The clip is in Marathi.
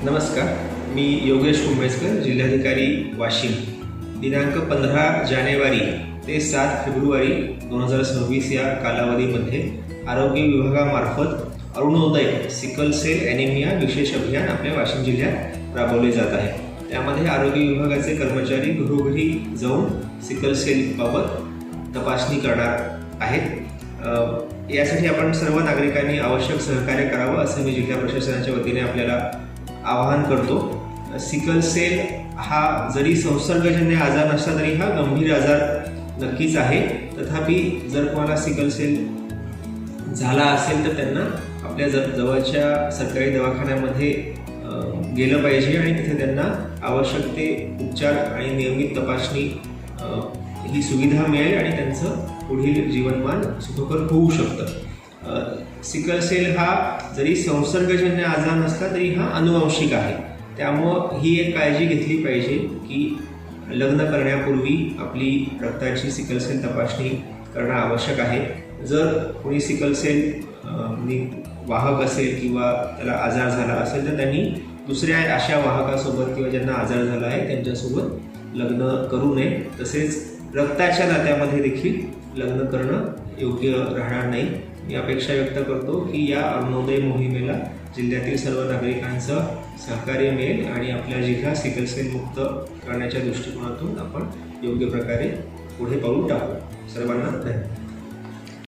नमस्कार, मी योगेश कुंभेजकर, जिल्हाधिकारी वाशिम. दिनांक 15 जानेवारी ते 7 फेब्रुवारी 2026 या कालावधीमध्ये आरोग्य विभागामार्फत अरुणोदय सिकल सेल ॲनिमिया विशेष अभियान आपल्या वाशिम जिल्ह्यात राबवले जात आहे. त्यामध्ये आरोग्य विभागाचे कर्मचारी घरोघरी जाऊन सिकल सेलबाबत तपासणी करणार आहेत. यासाठी आपण सर्व नागरिकांनी आवश्यक सहकार्य करावं असं मी जिल्हा प्रशासनाच्या वतीने आपल्याला आवाहन करतो. सिकल सेल हा जरी संसर्गजन्य आजार नसला तरी हा गंभीर आजार नक्कीच आहे. तथापि जर कोणाला सिकल सेल झाला असेल तर त्यांना आपल्या जवळच्या सरकारी दवाखान्यामध्ये गेलं पाहिजे आणि तिथे त्यांना आवश्यक ते उपचार आणि नियमित तपासणी ही सुविधा मिळेल आणि त्यांचं पुढील जीवनमान सुखकर होऊ शकतं. सिकल सेल हा जरी संसर्गजन्य आजार नसला तरी हा अनुवांशिक आहे. त्यामुळं ही एक काळजी घेतली पाहिजे की लग्न करण्यापूर्वी आपली रक्ताची सिकल सेल तपासणी करणं आवश्यक आहे. जर कोणी सिकल सेल वाहक असेल किंवा त्याला आजार झाला असेल तर त्यांनी दुसऱ्या अशा वाहकासोबत किंवा ज्यांना आजार झाला आहे त्यांच्यासोबत लग्न करू नये. तसेच रक्ताच्या नात्यामध्ये देखील लग्न करणं योग्य राहणार नाही. मी अपेक्षा व्यक्त करतो की या अरुणोदय मोहिमेला जिल्ह्यातील सर्व नागरिकांचं सहकार्य मिळेल आणि आपला जिल्हा सिकल सेल मुक्त करण्याच्या दृष्टिकोनातून आपण योग्य प्रकारे पुढे पाऊल टाकू. सर्वांना धन्यवाद.